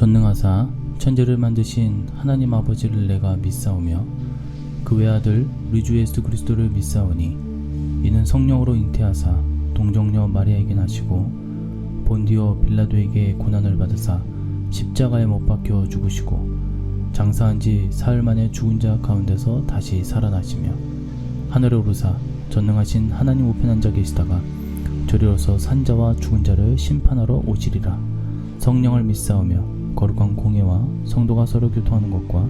전능하사 천지를 만드신 하나님 아버지를 내가 믿사오며 그 외아들 우리 주 예수 그리스도를 믿사오니 이는 성령으로 잉태하사 동정녀 마리아에게 나시고 본디오 빌라도에게 고난을 받으사 십자가에 못 박혀 죽으시고 장사한 지 사흘 만에 죽은 자 가운데서 다시 살아나시며 하늘에 오르사 전능하신 하나님 우편에 앉아 계시다가 저리로서 산자와 죽은 자를 심판하러 오시리라. 성령을 믿사오며 거룩한 공예와 성도가 서로 교통하는 것과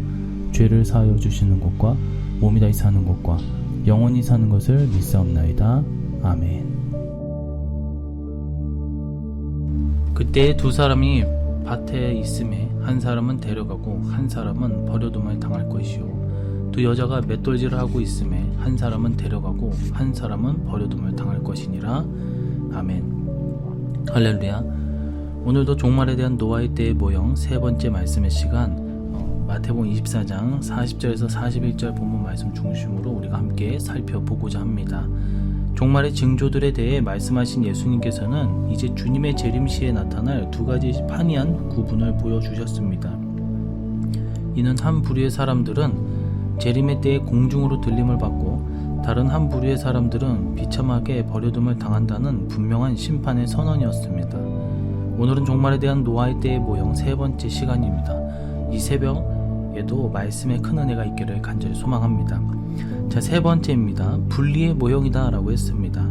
죄를 사하여 주시는 것과 몸이 다시 사는 것과 영원히 사는 것을 믿사옵나이다. 아멘. 그때 두 사람이 밭에 있음에 한 사람은 데려가고 한 사람은 버려둠을 당할 것이요 두 여자가 맷돌질을 하고 있음에 한 사람은 데려가고 한 사람은 버려둠을 당할 것이니라. 아멘. 할렐루야. 오늘도 종말에 대한 노아의 때의 모형 세 번째 말씀의 시간, 마태복음 24장 40절에서 41절 본문 말씀 중심으로 우리가 함께 살펴보고자 합니다. 종말의 징조들에 대해 말씀하신 예수님께서는 이제 주님의 재림시에 나타날 두 가지 판이한 구분을 보여주셨습니다. 이는 한 부류의 사람들은 재림의 때에 공중으로 들림을 받고 다른 한 부류의 사람들은 비참하게 버려둠을 당한다는 분명한 심판의 선언이었습니다. 오늘은 종말에 대한 노아의 때의 모형 세 번째 시간입니다. 이 새벽에도 말씀의 큰 은혜가 있기를 간절히 소망합니다. 자, 세 번째입니다. 분리의 모형이다 라고 했습니다.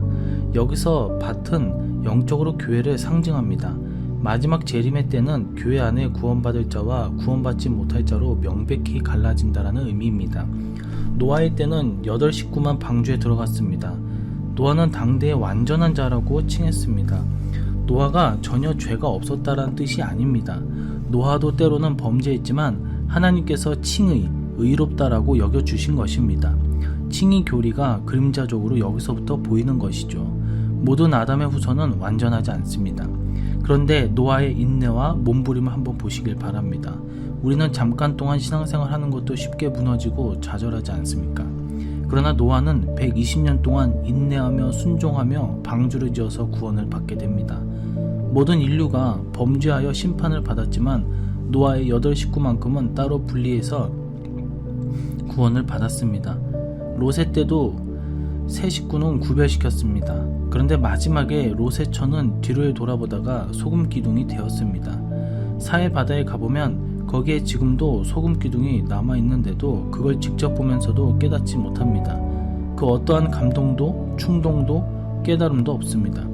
여기서 밭은 영적으로 교회를 상징합니다. 마지막 재림의 때는 교회 안에 구원받을 자와 구원받지 못할 자로 명백히 갈라진다라는 의미입니다. 노아의 때는 8 식구만 방주에 들어갔습니다. 노아는 당대의 완전한 자라고 칭했습니다. 노아가 전혀 죄가 없었다라는 뜻이 아닙니다. 노아도 때로는 범죄했지만 하나님께서 칭의, 의롭다라고 여겨주신 것입니다. 칭의 교리가 그림자적으로 여기서부터 보이는 것이죠. 모든 아담의 후손은 완전하지 않습니다. 그런데 노아의 인내와 몸부림을 한번 보시길 바랍니다. 우리는 잠깐 동안 신앙생활 하는 것도 쉽게 무너지고 좌절하지 않습니까? 그러나 노아는 120년 동안 인내하며 순종하며 방주를 지어서 구원을 받게 됩니다. 모든 인류가 범죄하여 심판을 받았지만 노아의 8 식구만큼은 따로 분리해서 구원을 받았습니다. 롯의 때도 3 식구는 구별시켰습니다. 그런데 마지막에 롯의 처는 뒤를 돌아보다가 소금 기둥이 되었습니다. 사해 바다에 가보면 거기에 지금도 소금 기둥이 남아있는데도 그걸 직접 보면서도 깨닫지 못합니다. 그 어떠한 감동도 충동도 깨달음도 없습니다.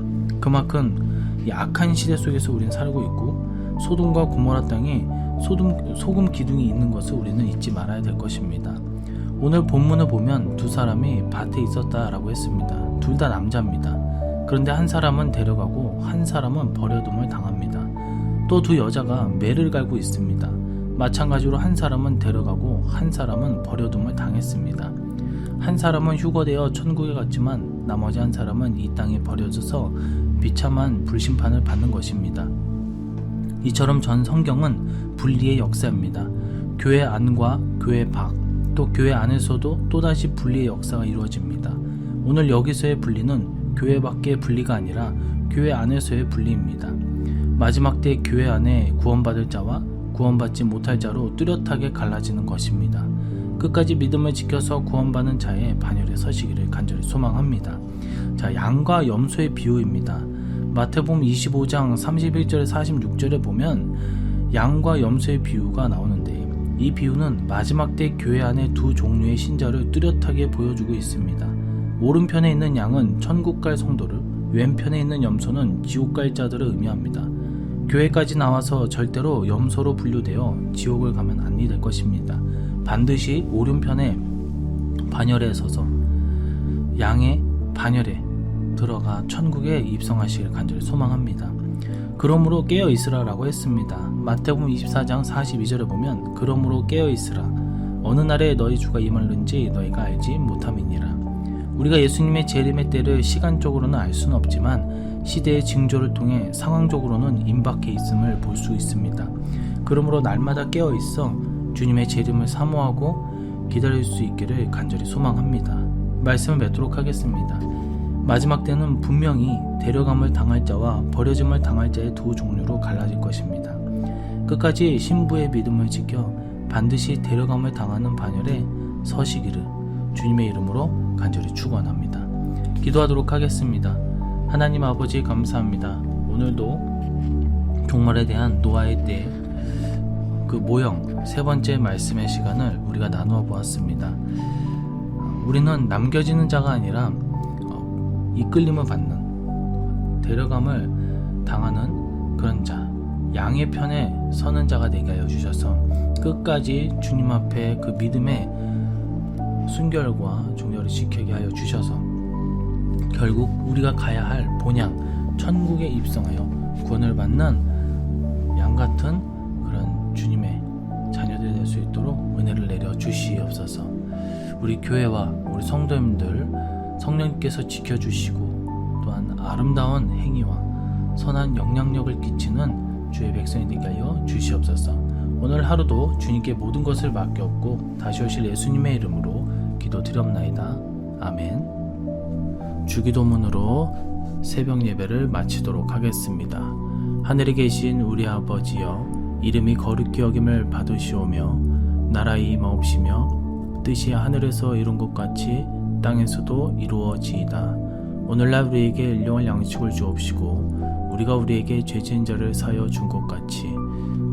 그만큼 이 악한 시대 속에서 우리는 살고 있고 소돔과 고모라 땅에 소금 기둥이 있는 것을 우리는 잊지 말아야 될 것입니다. 오늘 본문을 보면 두 사람이 밭에 있었다라고 했습니다. 둘 다 남자입니다. 그런데 한 사람은 데려가고 한 사람은 버려둠을 당합니다. 또 두 여자가 매를 갈고 있습니다. 마찬가지로 한 사람은 데려가고 한 사람은 버려둠을 당했습니다. 한 사람은 휴거되어 천국에 갔지만 나머지 한 사람은 이 땅에 버려져서 비참한 불심판을 받는 것입니다. 이처럼 전 성경은 분리의 역사입니다. 교회 안과 교회 밖, 또 교회 안에서도 또다시 분리의 역사가 이루어집니다. 오늘 여기서의 분리는 교회 밖의 분리가 아니라 교회 안에서의 분리입니다. 마지막 때 교회 안에 구원받을 자와 구원받지 못할 자로 뚜렷하게 갈라지는 것입니다. 끝까지 믿음을 지켜서 구원받는 자의 반열에 서시기를 간절히 소망합니다. 자, 양과 염소의 비유입니다. 마태복음 25장 31절에 46절에 보면 양과 염소의 비유가 나오는데 이 비유는 마지막 때 교회 안에 두 종류의 신자를 뚜렷하게 보여주고 있습니다. 오른편에 있는 양은 천국 갈 성도를, 왼편에 있는 염소는 지옥 갈 자들을 의미합니다. 교회까지 나와서 절대로 염소로 분류되어 지옥을 가면 아니 될 것입니다. 반드시 오른편에 반열에 서서 양의 반열에 들어가 천국에 입성하시길 간절히 소망합니다. 그러므로 깨어있으라라고 했습니다. 마태복음 24장 42절에 보면 그러므로 깨어있으라 어느 날에 너희 주가 임하는지 너희가 알지 못함이니라. 우리가 예수님의 재림의 때를 시간적으로는 알 수는 없지만 시대의 징조를 통해 상황적으로는 임박해 있음을 볼 수 있습니다. 그러므로 날마다 깨어있어 주님의 재림을 사모하고 기다릴 수 있기를 간절히 소망합니다. 말씀을 맺도록 하겠습니다. 마지막 때는 분명히 데려감을 당할 자와 버려짐을 당할 자의 두 종류로 갈라질 것입니다. 끝까지 신부의 믿음을 지켜 반드시 데려감을 당하는 반열에 서시기를 주님의 이름으로 간절히 축원합니다. 기도하도록 하겠습니다. 하나님 아버지 감사합니다. 오늘도 종말에 대한 노아의 때 그 모형 세 번째 말씀의 시간을 우리가 나누어 보았습니다. 우리는 남겨지는 자가 아니라 이끌림을 받는 데려감을 당하는 그런 자, 양의 편에 서는 자가 되게 하여 주셔서 끝까지 주님 앞에 그 믿음의 순결과 종결을 지키게 하여 주셔서 결국 우리가 가야 할 본향 천국에 입성하여 구원을 받는 양같은 그런 주님의 자녀들이 될 수 있도록 은혜를 내려 주시옵소서. 우리 교회와 우리 성도님들 성령님께서 지켜주시고 또한 아름다운 행위와 선한 영향력을 끼치는 주의 백성이 되게 하여 주시옵소서. 오늘 하루도 주님께 모든 것을 맡겼고 다시 오실 예수님의 이름으로 기도드렸나이다. 아멘. 주기도문으로 새벽 예배를 마치도록 하겠습니다. 하늘에 계신 우리 아버지여, 이름이 거룩히 여김을 받으시오며 나라의 임하옵시며 뜻이 하늘에서 이룬 것 같이 땅에서도 이루어지이다. 오늘날 우리에게 일용할 양식을 주옵시고 우리가 우리에게 죄 지은 자를 사하여 준 것 같이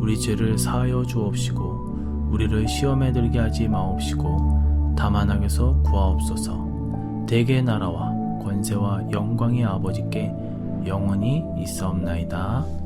우리 죄를 사하여 주옵시고 우리를 시험에 들게 하지 마옵시고 다만 악에서 구하옵소서. 대개의 나라와 권세와 영광의 아버지께 영원히 있사옵나이다.